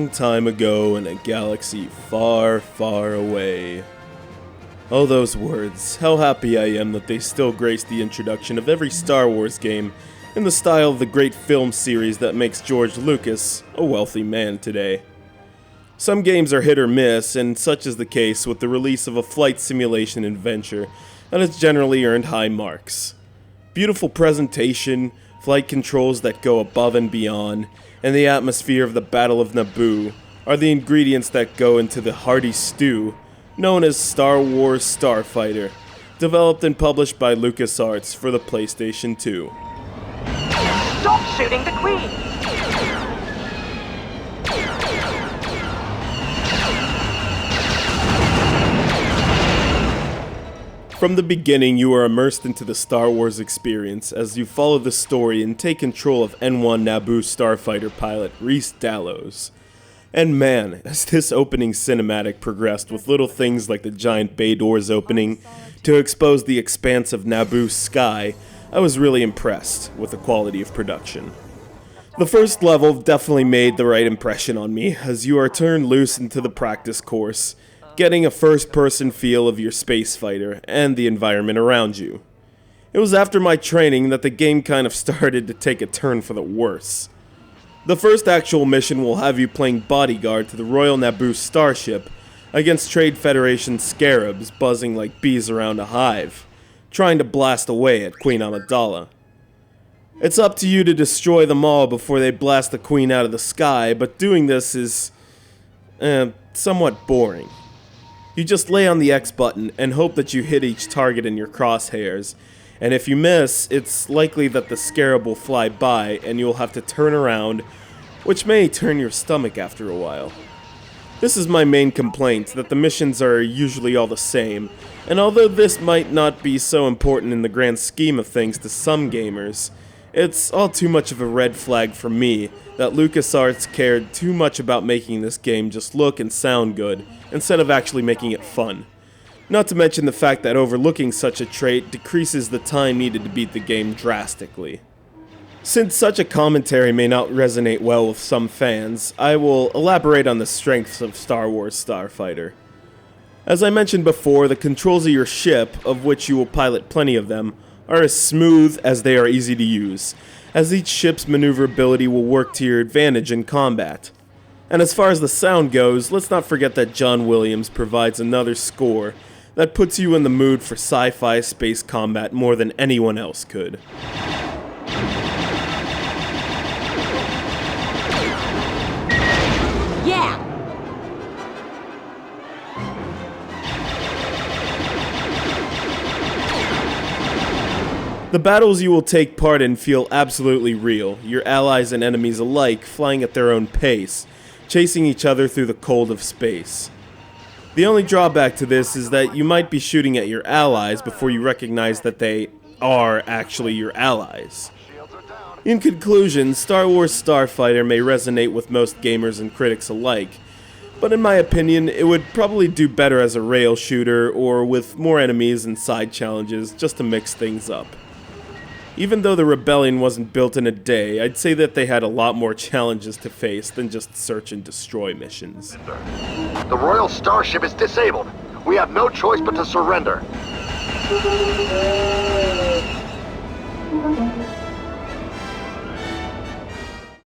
long time ago in a galaxy far, far away. Oh, those words. How happy I am that they still grace the introduction of every Star Wars game in the style of the great film series that makes George Lucas a wealthy man today. Some games are hit or miss, and such is the case with the release of a flight simulation adventure that has generally earned high marks. Beautiful presentation, flight controls that go above and beyond, and the atmosphere of the Battle of Naboo are the ingredients that go into the hearty stew known as Star Wars Starfighter, developed and published by LucasArts for the PlayStation 2. Stop shooting the Queen! From the beginning, you are immersed into the Star Wars experience as you follow the story and take control of N1 Naboo starfighter pilot Rhys Dallows. And man, as this opening cinematic progressed with little things like the giant bay doors opening to expose the expanse of Naboo's sky, I was really impressed with the quality of production. The first level definitely made the right impression on me as you are turned loose into the practice course, getting a first-person feel of your space fighter and the environment around you. It was after my training that the game kind of started to take a turn for the worse. The first actual mission will have you playing bodyguard to the Royal Naboo starship against Trade Federation scarabs buzzing like bees around a hive, trying to blast away at Queen Amidala. It's up to you to destroy them all before they blast the Queen out of the sky, but doing this is somewhat boring. You just lay on the X button and hope that you hit each target in your crosshairs, and if you miss, it's likely that the scarab will fly by and you'll have to turn around, which may turn your stomach after a while. This is my main complaint, that the missions are usually all the same, and although this might not be so important in the grand scheme of things to some gamers, it's all too much of a red flag for me that LucasArts cared too much about making this game just look and sound good, instead of actually making it fun. Not to mention the fact that overlooking such a trait decreases the time needed to beat the game drastically. Since such a commentary may not resonate well with some fans, I will elaborate on the strengths of Star Wars Starfighter. As I mentioned before, the controls of your ship, of which you will pilot plenty of them, are as smooth as they are easy to use, as each ship's maneuverability will work to your advantage in combat. And as far as the sound goes, let's not forget that John Williams provides another score that puts you in the mood for sci-fi space combat more than anyone else could. Yeah! The battles you will take part in feel absolutely real, your allies and enemies alike flying at their own pace, chasing each other through the cold of space. The only drawback to this is that you might be shooting at your allies before you recognize that they are actually your allies. In conclusion, Star Wars Starfighter may resonate with most gamers and critics alike, but in my opinion, it would probably do better as a rail shooter or with more enemies and side challenges just to mix things up. Even though the rebellion wasn't built in a day, I'd say that they had a lot more challenges to face than just search and destroy missions. The Royal Starship is disabled. We have no choice but to surrender.